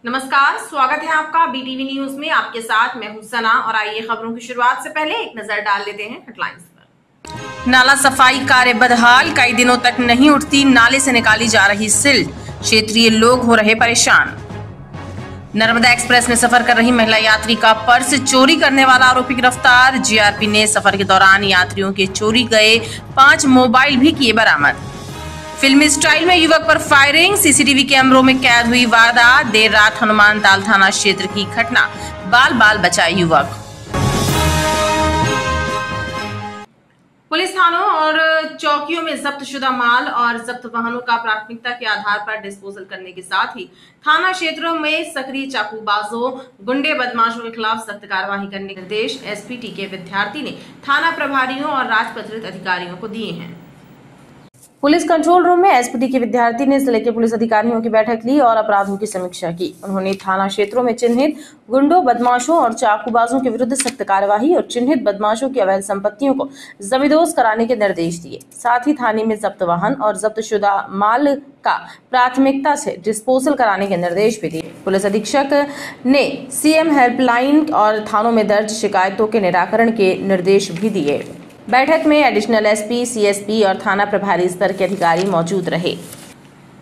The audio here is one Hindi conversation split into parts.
नमस्कार, स्वागत है आपका बीटीवी न्यूज में। आपके साथ मैं हूं सना और आइए खबरों की शुरुआत से पहले एक नजर डाल लेते हैं हेडलाइंस पर। नाला सफाई कार्य बदहाल, कई दिनों तक नहीं उठती नाले से निकाली जा रही सिल्ट, क्षेत्रीय लोग हो रहे परेशान। नर्मदा एक्सप्रेस में सफर कर रही महिला यात्री का पर्स चोरी करने वाला आरोपी गिरफ्तार। जीआरपी ने सफर के दौरान यात्रियों के चोरी गए 5 मोबाइल भी किए बरामद। फिल्मी स्टाइल में युवक पर फायरिंग, सीसीटीवी कैमरों में कैद हुई वारदात। देर रात हनुमान ताल थाना क्षेत्र की घटना, बाल बाल बचा युवक। पुलिस थानों और चौकियों में जब्त शुदा माल और जब्त वाहनों का प्राथमिकता के आधार पर डिस्पोजल करने के साथ ही थाना क्षेत्रों में सक्रिय चाकूबाजों, गुंडे बदमाशों के खिलाफ सख्त कार्रवाई करने के निर्देश एसपीटी के विद्यार्थी ने थाना प्रभारियों और राजपत्रित अधिकारियों को दिए हैं। पुलिस कंट्रोल रूम में एसपीटी के विद्यार्थी ने जिले के पुलिस अधिकारियों की बैठक ली और अपराधों की समीक्षा की। उन्होंने थाना क्षेत्रों में चिन्हित गुंडों, बदमाशों और चाकूबाजों के विरुद्ध सख्त कार्यवाही और चिन्हित बदमाशों की अवैध संपत्तियों को जमींदोज कराने के निर्देश दिए। साथ ही थाने में जब्त वाहन और जब्त शुदा माल का प्राथमिकता से डिस्पोजल कराने के निर्देश भी दिए। पुलिस अधीक्षक ने सीएम हेल्पलाइन और थानों में दर्ज शिकायतों के निराकरण के निर्देश भी दिए। बैठक में एडिशनल एसपी, सीएसपी और थाना प्रभारी स्तर के अधिकारी मौजूद रहे।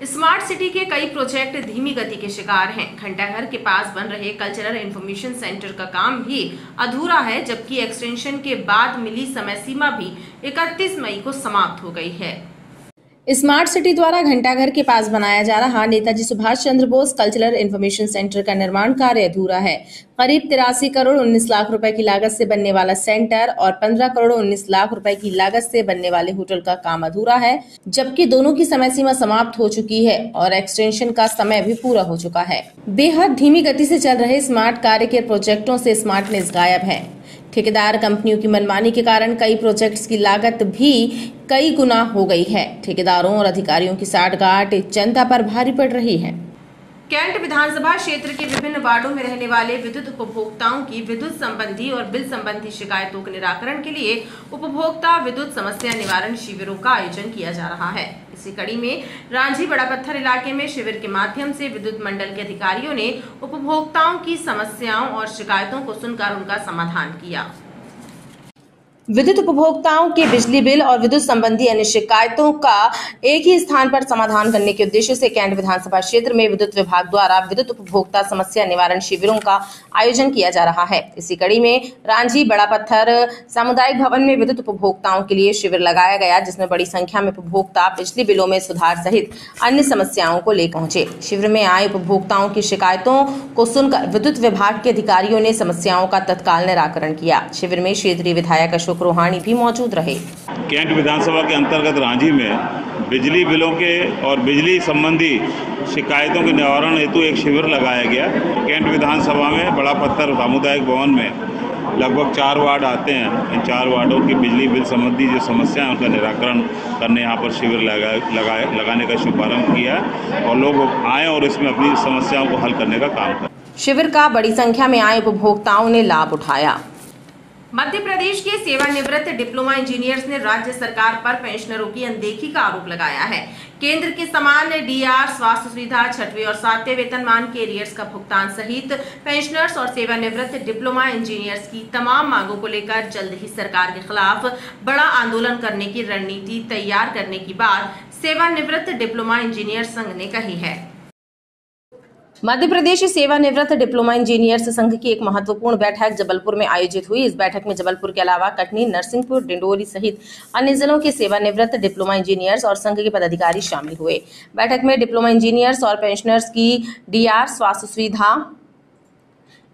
स्मार्ट सिटी के कई प्रोजेक्ट धीमी गति के शिकार हैं। घंटाघर के पास बन रहे कल्चरल इंफॉर्मेशन सेंटर का काम भी अधूरा है, जबकि एक्सटेंशन के बाद मिली समय सीमा भी 31 मई को समाप्त हो गई है। स्मार्ट सिटी द्वारा घंटाघर के पास बनाया जा रहा Netaji Subhash Chandra Bose cultural information centre का निर्माण कार्य अधूरा है। करीब 83 करोड़ 19 लाख रुपए की लागत से बनने वाला सेंटर और 15 करोड़ 19 लाख रुपए की लागत से बनने वाले होटल का काम अधूरा है, जबकि दोनों की समय सीमा समाप्त हो चुकी है और एक्सटेंशन का समय भी पूरा हो चुका है। बेहद धीमी गति से चल रहे स्मार्ट कार्य के प्रोजेक्टों से स्मार्टनेस गायब है। ठेकेदार कंपनियों की मनमानी के कारण कई प्रोजेक्ट्स की लागत भी कई गुना हो गई है। ठेकेदारों और अधिकारियों की साठगांठ जनता पर भारी पड़ रही है। कैंट विधानसभा क्षेत्र के विभिन्न वार्डों में रहने वाले विद्युत उपभोक्ताओं की विद्युत संबंधी और बिल संबंधी शिकायतों के निराकरण के लिए उपभोक्ता विद्युत समस्या निवारण शिविरों का आयोजन किया जा रहा है। इसी कड़ी में रांझी बड़ा पत्थर इलाके में शिविर के माध्यम से विद्युत मंडल के अधिकारियों ने उपभोक्ताओं की समस्याओं और शिकायतों को सुनकर उनका समाधान किया। विद्युत उपभोक्ताओं के बिजली बिल और विद्युत संबंधी अन्य शिकायतों का एक ही स्थान पर समाधान करने के उद्देश्य से कैंट विधानसभा क्षेत्र में विद्युत विभाग द्वारा विद्युत उपभोक्ता समस्या निवारण शिविरों का आयोजन किया जा रहा है। इसी कड़ी में रांझी बड़ा पत्थर सामुदायिक भवन में विद्युत उपभोक्ताओं के लिए शिविर लगाया गया, जिसमें बड़ी संख्या में उपभोक्ता बिजली बिलों में सुधार सहित अन्य समस्याओं को ले पहुंचे। शिविर में आए उपभोक्ताओं की शिकायतों को सुनकर विद्युत विभाग के अधिकारियों ने समस्याओं का तत्काल निराकरण किया। शिविर में क्षेत्रीय विधायक अशोक रोहानी भी मौजूद रहे। कैंट विधानसभा के अंतर्गत रांझी में बिजली बिलों के और बिजली संबंधी शिकायतों के निवारण हेतु एक शिविर लगाया गया। कैंट विधानसभा में बड़ा पत्थर सामुदायिक भवन में लगभग 4 वार्ड आते हैं। इन 4 वार्डों की बिजली बिल संबंधी जो समस्या है उनका निराकरण करने यहाँ पर शिविर लगाने का शुभारंभ किया और लोग आए और इसमें अपनी समस्याओं को हल करने का काम करें। शिविर का बड़ी संख्या में आए उपभोक्ताओं ने लाभ उठाया। मध्य प्रदेश के सेवानिवृत्त डिप्लोमा इंजीनियर्स ने राज्य सरकार पर पेंशनरों की अनदेखी का आरोप लगाया है। केंद्र के समान डीआर, स्वास्थ्य सुविधा, 6वें और 7वें वेतनमान के एरियर्स का भुगतान सहित पेंशनर्स और सेवानिवृत्त डिप्लोमा इंजीनियर्स की तमाम मांगों को लेकर जल्द ही सरकार के खिलाफ बड़ा आंदोलन करने की रणनीति तैयार करने की बात सेवानिवृत्त डिप्लोमा इंजीनियर संघ ने कही है। मध्य प्रदेश सेवानिवृत्त डिप्लोमा इंजीनियर्स संघ की एक महत्वपूर्ण बैठक जबलपुर में आयोजित हुई। इस बैठक में जबलपुर के अलावा कटनी, नरसिंहपुर, डिंडोरी सहित अन्य जिलों के सेवानिवृत्त डिप्लोमा इंजीनियर्स और संघ के पदाधिकारी शामिल हुए। बैठक में डिप्लोमा इंजीनियर्स और पेंशनर्स की डीआर, स्वास्थ्य सुविधा,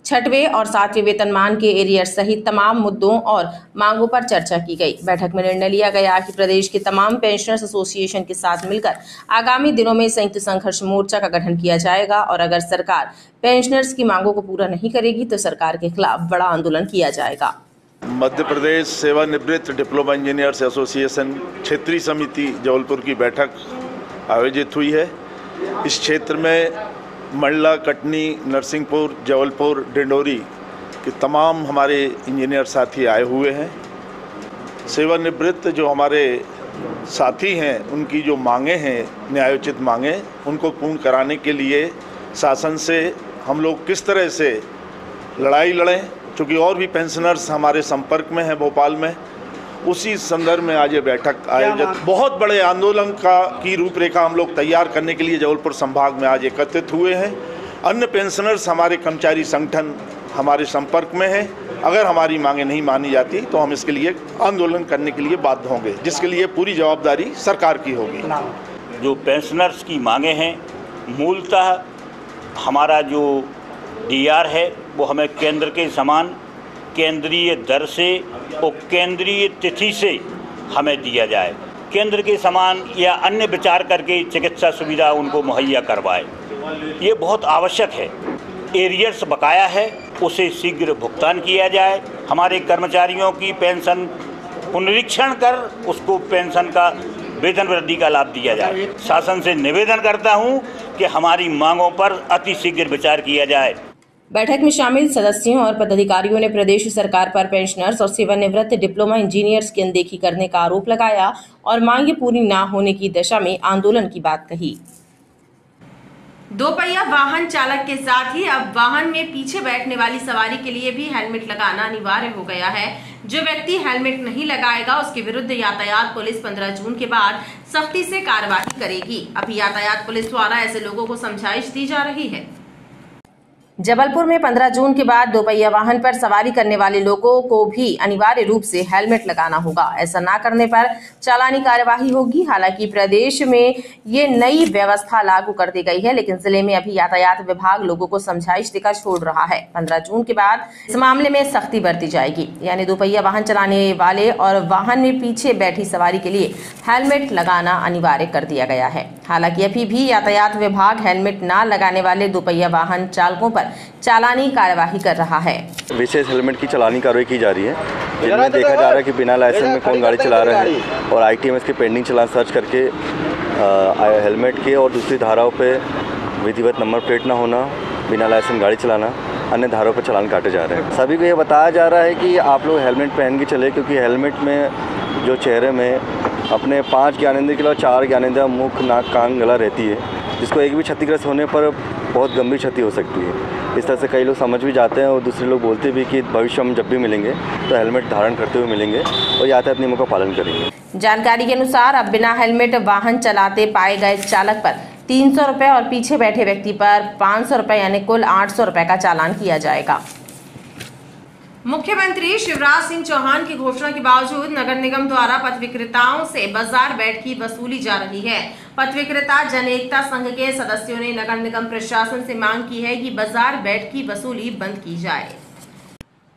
6वें और 7वें वेतनमान के एरियर सहित तमाम मुद्दों और मांगों पर चर्चा की गई। बैठक में निर्णय लिया गया कि प्रदेश के तमाम पेंशनर्स एसोसिएशन के साथ मिलकर आगामी दिनों में संयुक्त संघर्ष मोर्चा का गठन किया जाएगा और अगर सरकार पेंशनर्स की मांगों को पूरा नहीं करेगी तो सरकार के खिलाफ बड़ा आंदोलन किया जाएगा। मध्य प्रदेश सेवानिवृत्त डिप्लोमा इंजीनियर्स एसोसिएशन क्षेत्रीय समिति जबलपुर की बैठक आयोजित हुई है। इस क्षेत्र में मंडला, कटनी, नरसिंहपुर, जबलपुर, डिंडोरी के तमाम हमारे इंजीनियर साथी आए हुए हैं। सेवानिवृत्त जो हमारे साथी हैं उनकी जो मांगे हैं, न्यायोचित मांगे, उनको पूर्ण कराने के लिए शासन से हम लोग किस तरह से लड़ाई लड़ें, क्योंकि और भी पेंशनर्स हमारे संपर्क में हैं भोपाल में। उसी संदर्भ में आज ये बैठक आयोजित, बहुत बड़े आंदोलन की रूपरेखा हम लोग तैयार करने के लिए जबलपुर संभाग में आज एकत्रित हुए हैं। अन्य पेंशनर्स हमारे कर्मचारी संगठन हमारे संपर्क में हैं। अगर हमारी मांगें नहीं मानी जाती तो हम इसके लिए आंदोलन करने के लिए बाध्य होंगे, जिसके लिए पूरी जवाबदारी सरकार की होगी। जो पेंशनर्स की मांगें हैं, मूलतः हमारा जो डीआर है वो हमें केंद्र के समान केंद्रीय दर से और केंद्रीय तिथि से हमें दिया जाए। केंद्र के समान या अन्य विचार करके चिकित्सा सुविधा उनको मुहैया करवाए, ये बहुत आवश्यक है। एरियर्स बकाया है, उसे शीघ्र भुगतान किया जाए। हमारे कर्मचारियों की पेंशन पुनरीक्षण कर उसको पेंशन का वेतन वृद्धि का लाभ दिया जाए। शासन से निवेदन करता हूं कि हमारी मांगों पर अति शीघ्र विचार किया जाए। बैठक में शामिल सदस्यों और पदाधिकारियों ने प्रदेश सरकार पर पेंशनर्स और सेवानिवृत्त डिप्लोमा इंजीनियर्स की अनदेखी करने का आरोप लगाया और मांगे पूरी न होने की दशा में आंदोलन की बात कही। दोपहिया वाहन चालक के साथ ही अब वाहन में पीछे बैठने वाली सवारी के लिए भी हेलमेट लगाना अनिवार्य हो गया है। जो व्यक्ति हेलमेट नहीं लगाएगा उसके विरुद्ध यातायात पुलिस 15 जून के बाद सख्ती से कार्रवाई करेगी। अभी यातायात पुलिस द्वारा ऐसे लोगों को समझाइश दी जा रही है। जबलपुर में 15 जून के बाद दोपहिया वाहन पर सवारी करने वाले लोगों को भी अनिवार्य रूप से हेलमेट लगाना होगा। ऐसा ना करने पर चालानी कार्यवाही होगी। हालांकि प्रदेश में ये नई व्यवस्था लागू कर दी गई है, लेकिन जिले में अभी यातायात विभाग लोगों को समझाइश देकर छोड़ रहा है। 15 जून के बाद इस मामले में सख्ती बरती जाएगी, यानी दोपहिया वाहन चलाने वाले और वाहन में पीछे बैठी सवारी के लिए हेलमेट लगाना अनिवार्य कर दिया गया है। हालांकि अभी भी यातायात विभाग हेलमेट न लगाने वाले दोपहिया वाहन चालकों पर चालानी कार्यवाही कर रहा है। विशेष हेलमेट की चालानी कार्रवाई की जा रही है, जिनमें देखा जा रहा है कि बिना लाइसेंस में कौन गाड़ी चला रहा है और ITMS के पेंडिंग चालान सर्च करके हेलमेट के और दूसरी धाराओं पे विधिवत नंबर प्लेट ना होना, बिना लाइसेंस गाड़ी चलाना, अन्य धाराओं पर चालान काटे जा रहे हैं। सभी को ये बताया जा रहा है कि आप लोग हेलमेट पहन के चले, क्योंकि हेलमेट में जो चेहरे में अपने 5 ज्ञानेंद्र के अलावा 4 ज्ञानेंद्र मुख, नाक, कान, गला रहती है, जिसको एक भी क्षतिग्रस्त होने पर बहुत गंभीर क्षति हो सकती है। इस तरह से कई लोग समझ भी जाते हैं और दूसरे लोग बोलते भी कि भविष्य में जब भी मिलेंगे तो हेलमेट धारण करते हुए मिलेंगे और यातायात नियमों का पालन करेंगे। जानकारी के अनुसार अब बिना हेलमेट वाहन चलाते पाए गए चालक पर 300 रुपए और पीछे बैठे व्यक्ति पर 500 रुपए यानी कुल 800 रुपए का चालान किया जाएगा। मुख्यमंत्री शिवराज सिंह चौहान की घोषणा के बावजूद नगर निगम द्वारा पथ विक्रेताओं से बाजार बैठ की वसूली जा रही है। पथ विक्रेता जन एकता संघ के सदस्यों ने नगर निगम प्रशासन से मांग की है कि बाजार बैठ की वसूली बंद की जाए।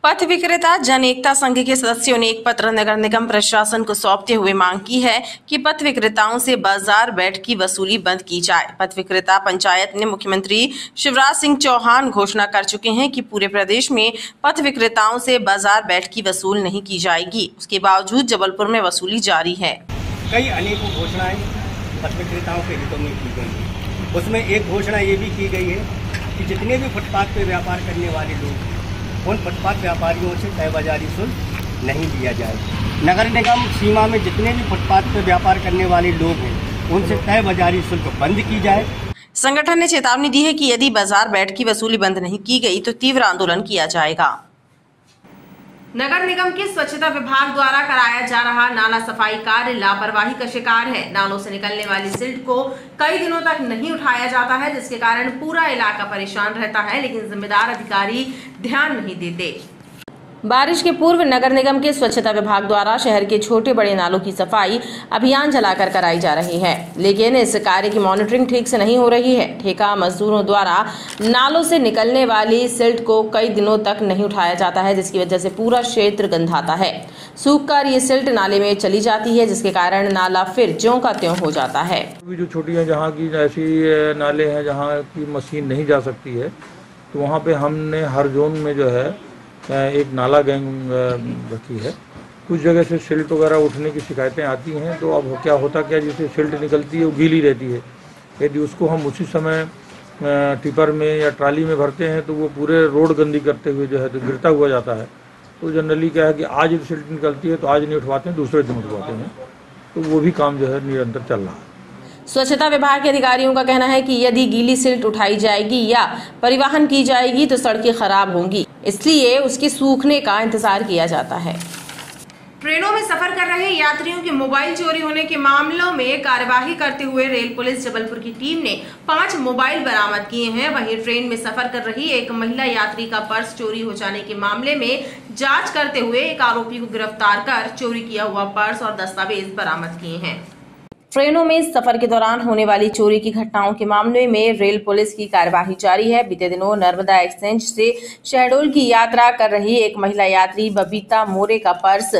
पथ विक्रेता जन एकता संघ के सदस्यों ने एक पत्र नगर निगम प्रशासन को सौंपते हुए मांग की है कि पथ विक्रेताओं से बाजार बैठ की वसूली बंद की जाए। पथ विक्रेता पंचायत ने मुख्यमंत्री शिवराज सिंह चौहान घोषणा कर चुके हैं कि पूरे प्रदेश में पथ विक्रेताओं से बाजार बैठ की वसूल नहीं की जाएगी, उसके बावजूद जबलपुर में वसूली जारी है। कई अनेकों घोषणाएं पथ विक्रेताओं के हितों में की गई है। उसमें एक घोषणा ये भी की गई है कि जितने भी फुटपाथ पे व्यापार करने वाले लोग उन फुटपाथ व्यापारियों से तय बाजारी शुल्क नहीं लिया जाए। नगर निगम सीमा में जितने भी फुटपाथ पर व्यापार करने वाले लोग हैं उनसे तय बाजारी शुल्क बंद की जाए। संगठन ने चेतावनी दी है कि यदि बाजार बैठ की वसूली बंद नहीं की गई तो तीव्र आंदोलन किया जाएगा। नगर निगम के स्वच्छता विभाग द्वारा कराया जा रहा नाला सफाई कार्य लापरवाही का शिकार है। नालों से निकलने वाली सिल्ट को कई दिनों तक नहीं उठाया जाता है, जिसके कारण पूरा इलाका परेशान रहता है, लेकिन जिम्मेदार अधिकारी ध्यान नहीं देते। बारिश के पूर्व नगर निगम के स्वच्छता विभाग द्वारा शहर के छोटे बड़े नालों की सफाई अभियान चलाकर कराई जा रही है, लेकिन इस कार्य की मॉनिटरिंग ठीक से नहीं हो रही है। ठेका मजदूरों द्वारा नालों से निकलने वाली सिल्ट को कई दिनों तक नहीं उठाया जाता है, जिसकी वजह से पूरा क्षेत्र गंधाता है। सूखकर ये सिल्ट नाले में चली जाती है, जिसके कारण नाला फिर ज्यों का त्यों हो जाता है। जो छोटी जहाँ की ऐसी नाले हैं जहाँ की मशीन नहीं जा सकती है, तो वहाँ पे हमने हर जोन में जो है एक नाला गैंग रखी है। कुछ जगह से सिल्ट वगैरह उठने की शिकायतें आती हैं, तो अब क्या होता क्या, जिससे सिल्ट निकलती है वो गीली रहती है। यदि उसको हम उसी समय टिपर में या ट्राली में भरते हैं तो वो पूरे रोड गंदी करते हुए जो है तो गिरता हुआ जाता है। तो जनरली क्या है कि आज यदि सिल्ट निकलती है तो आज नहीं उठवाते हैं, दूसरे दिन उठवाते हैं। तो वो भी काम जो है निरंतर चल रहा है। स्वच्छता विभाग के अधिकारियों का कहना है कि यदि गीली सिल्ट उठाई जाएगी या परिवहन की जाएगी तो सड़कें खराब होंगी, इसलिए उसके सूखने का इंतजार किया जाता है। ट्रेनों में सफर कर रहे यात्रियों के मोबाइल चोरी होने के मामलों में कार्यवाही करते हुए रेल पुलिस जबलपुर की टीम ने 5 मोबाइल बरामद किए हैं। वहीं ट्रेन में सफर कर रही एक महिला यात्री का पर्स चोरी हो जाने के मामले में जांच करते हुए एक आरोपी को गिरफ्तार कर चोरी किया हुआ पर्स और दस्तावेज बरामद किए हैं। ट्रेनों में सफर के दौरान होने वाली चोरी की घटनाओं के मामले में रेल पुलिस की कार्यवाही जारी है। बीते दिनों नर्मदा एक्सचेंज से शहडोल की यात्रा कर रही एक महिला यात्री बबीता मोरे का पर्स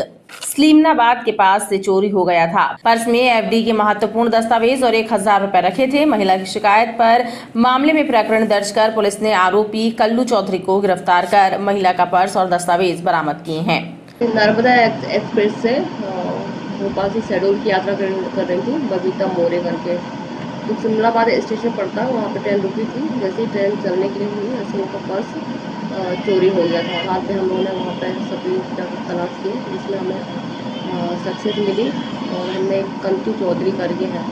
सलीमनाबाद के पास से चोरी हो गया था। पर्स में एफडी के महत्वपूर्ण दस्तावेज और 1000 रुपए रखे थे। महिला की शिकायत पर मामले में प्रकरण दर्ज कर पुलिस ने आरोपी कल्लू चौधरी को गिरफ्तार कर महिला का पर्स और दस्तावेज बरामद किए हैं। नर्मदा एक्सप्रेस से भोपाल से शहडोल की यात्रा कर रही थी बबीता मोरे करके, तो सलीमनाबाद स्टेशन पड़ता है, वहाँ पे ट्रेन रुकी थी। जैसे ही ट्रेन चलने के लिए हुई ऐसे उनका पर्स चोरी हो गया था। रात में हम लोगों ने वहाँ पर सभी तलाश किए, जिसमें हमें सक्सेस मिली और हमने कल्लू चौधरी करके है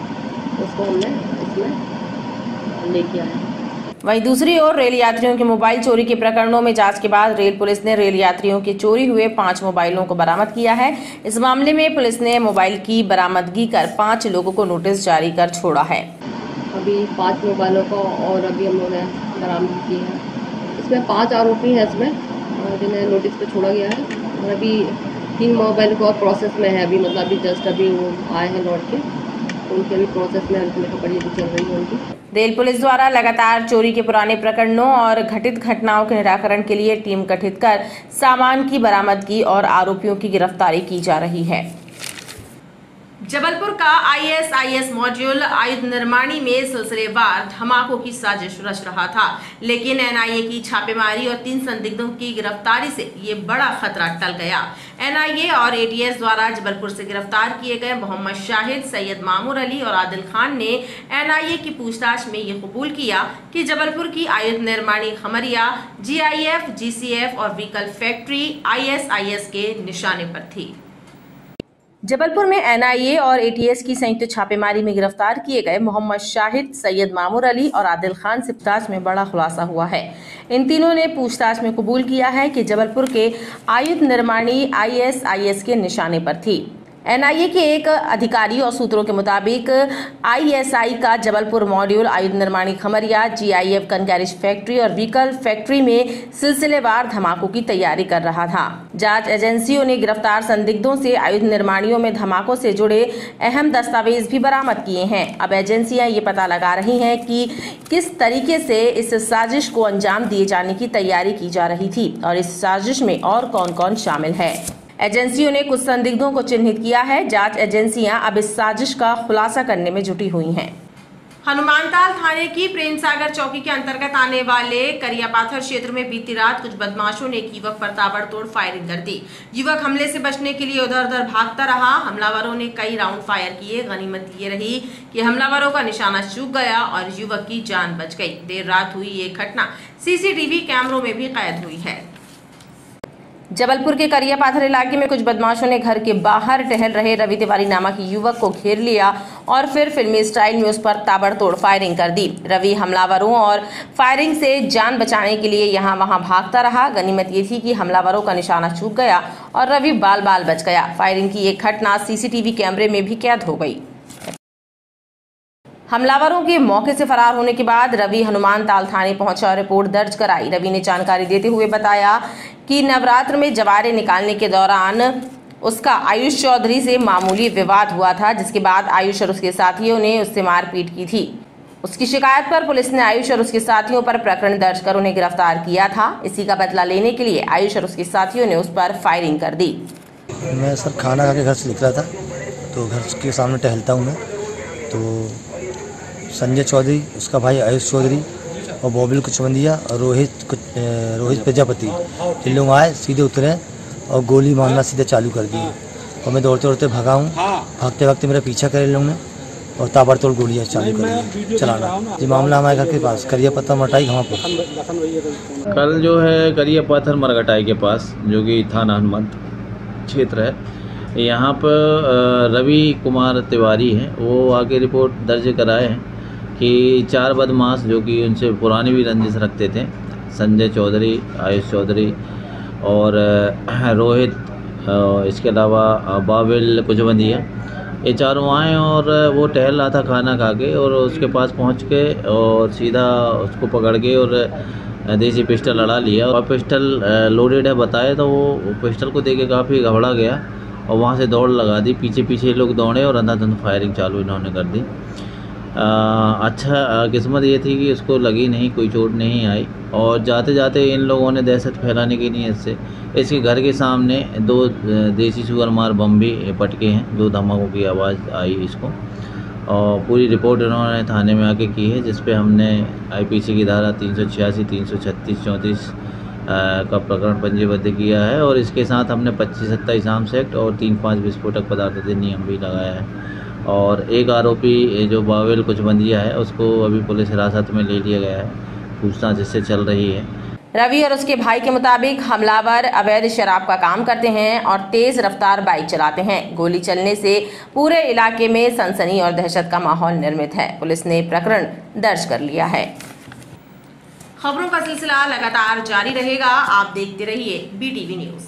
उसको हमने इसमें लेके आए। वहीं दूसरी ओर रेल यात्रियों के मोबाइल चोरी के प्रकरणों में जांच के बाद रेल पुलिस ने रेल यात्रियों के चोरी हुए 5 मोबाइलों को बरामद किया है। इस मामले में पुलिस ने मोबाइल की बरामदगी कर 5 लोगों को नोटिस जारी कर छोड़ा है। अभी 5 मोबाइलों को और अभी हम लोगों ने बरामद की है। इसमें 5 आरोपी हैं इसमें जिन्हें नोटिस पे छोड़ा गया है और अभी 3 मोबाइल को और प्रोसेस में है। अभी मतलब अभी जस्ट अभी वो आए हैं लौट के, उनके भी प्रोसेस में उनकी पकड़ी चल रही है उनकी। रेल पुलिस द्वारा लगातार चोरी के पुराने प्रकरणों और घटित घटनाओं के निराकरण के लिए टीम गठित कर सामान की बरामदगी और आरोपियों की गिरफ्तारी की जा रही है। जबलपुर का ISIS मॉड्यूल आयुध निर्माणी में सिलसिलेवार धमाकों की साजिश रच रहा था, लेकिन NIA की छापेमारी और 3 संदिग्धों की गिरफ्तारी से ये बड़ा खतरा टल गया। NIA और ATS द्वारा जबलपुर से गिरफ्तार किए गए मोहम्मद शाहिद, सैयद मामूर अली और आदिल खान ने NIA की पूछताछ में ये कबूल किया कि जबलपुर की आयुध निर्माणी खमरिया GIF, GCF और व्हीकल फैक्ट्री ISIS के निशाने पर थी। जबलपुर में NIA और ATS की संयुक्त छापेमारी में गिरफ्तार किए गए मोहम्मद शाहिद, सैयद मामूर अली और आदिल खान से पूछताछ में बड़ा खुलासा हुआ है। इन तीनों ने पूछताछ में कबूल किया है कि जबलपुर के आयुध निर्माणी ISIS के निशाने पर थी। NIA के एक अधिकारी और सूत्रों के मुताबिक ISI का जबलपुर मॉड्यूल आयुध निर्माणी Khamaria, GIF gun carriage factory और व्हीकल फैक्ट्री में सिलसिलेवार धमाकों की तैयारी कर रहा था। जांच एजेंसियों ने गिरफ्तार संदिग्धों से आयुध निर्माणियों में धमाकों से जुड़े अहम दस्तावेज भी बरामद किए हैं। अब एजेंसियां ये पता लगा रही हैं कि किस तरीके से इस साजिश को अंजाम दिए जाने की तैयारी की जा रही थी और इस साजिश में और कौन कौन शामिल है। एजेंसियों ने कुछ संदिग्धों को चिन्हित किया है। जांच एजेंसियां अब इस साजिश का खुलासा करने में जुटी हुई हैं। हनुमानताल थाने की प्रेम सागर चौकी के अंतर्गत आने वाले करियापाथर क्षेत्र में बीती रात कुछ बदमाशों ने एक युवक पर ताबड़तोड़ फायरिंग कर दी। युवक हमले से बचने के लिए उधर उधर भागता रहा। हमलावरों ने कई राउंड फायर किए। गनीमत ये रही कि हमलावरों का निशाना चूक गया और युवक की जान बच गई। देर रात हुई ये घटना CCTV कैमरों में भी कैद हुई है। जबलपुर के करियापाथर इलाके में कुछ बदमाशों ने घर के बाहर टहल रहे रवि तिवारी नामक युवक को घेर लिया और फिर फिल्मी स्टाइल में उस पर ताबड़तोड़ फायरिंग कर दी। रवि हमलावरों और फायरिंग से जान बचाने के लिए यहां वहां भागता रहा। गनीमत ये थी कि हमलावरों का निशाना चूक गया और रवि बाल बाल बच गया। फायरिंग की एक घटना CCTV कैमरे में भी कैद हो गई। हमलावरों के मौके से फरार होने के बाद रवि हनुमानताल थाने पहुंचा और रिपोर्ट दर्ज कराई। रवि ने जानकारी देते हुए बताया कि नवरात्र में जवारे निकालने के दौरान उसका आयुष चौधरी से मामूली विवाद हुआ था, जिसके बाद आयुष और उसके साथियों ने उससे मारपीट की थी। उसकी शिकायत पर पुलिस ने आयुष और उसके साथियों पर प्रकरण दर्ज कर उन्हें गिरफ्तार किया था। इसी का बदला लेने के लिए आयुष और उसके साथियों ने उस पर फायरिंग कर दी। मैं सर खाना खा के घर से निकला था, तो घर के सामने टहलता हूँ मैं, तो संजय चौधरी, उसका भाई आयुष चौधरी और बॉबिल कुचवंदिया और रोहित प्रजापति, ये लोग आए, सीधे उतरे और गोली मारना सीधे चालू कर दी और मैं दौड़ते दौड़ते भागा हूँ। भागते भागते मेरा पीछा करे लोगों ने और ताबड़तोड़ गोलियाँ चालू कर दी चलाना। ये मामला हमारे घर के पास करियापत्थर मरघटाई घामापुर। कल जो है करियापत्थर मरघटाई के पास, जो कि थाना हनुमान क्षेत्र है, यहाँ पर रवि कुमार तिवारी हैं, वो आगे रिपोर्ट दर्ज कराए हैं कि 4 बदमाश जो कि उनसे पुरानी भी रंजिश रखते थे, संजय चौधरी, आयुष चौधरी और रोहित, इसके अलावा बाबिल कुचबंदिया, ये चारों आए और वो टहल रहा था खाना खा के, और उसके पास पहुंच के और सीधा उसको पकड़ के और देसी पिस्टल लड़ा लिया। और पिस्टल लोडेड है बताए तो वो पिस्टल को देके काफ़ी घबरा गया और वहाँ से दौड़ लगा दी। पीछे पीछे लोग दौड़े और अंधाधुंध फायरिंग चालू इन्होंने कर दी। अच्छा किस्मत ये थी कि उसको लगी नहीं, कोई चोट नहीं आई। और जाते जाते इन लोगों ने दहशत फैलाने की नीयत से इसके घर के सामने 2 देसी सुअर मार बम भी पटके हैं, 2 धमाकों की आवाज़ आई इसको। और पूरी रिपोर्ट इन्होंने थाने में आके की है, जिस पे हमने आईपीसी की धारा 386, 336, 34 का प्रकरण पंजीबद्ध किया है। और इसके साथ हमने 25-27 आर्म्स एक्ट और 3-5 विस्फोटक पदार्थ अधिनियम भी लगाया है। और एक आरोपी जो बाबिल कुचबंदिया है, उसको अभी पुलिस हिरासत में ले लिया गया है, पूछताछ इससे चल रही है। रवि और उसके भाई के मुताबिक हमलावर अवैध शराब का काम करते हैं और तेज रफ्तार बाइक चलाते हैं। गोली चलने से पूरे इलाके में सनसनी और दहशत का माहौल निर्मित है। पुलिस ने प्रकरण दर्ज कर लिया है। खबरों का सिलसिला लगातार जारी रहेगा, आप देखते रहिए BTV न्यूज़।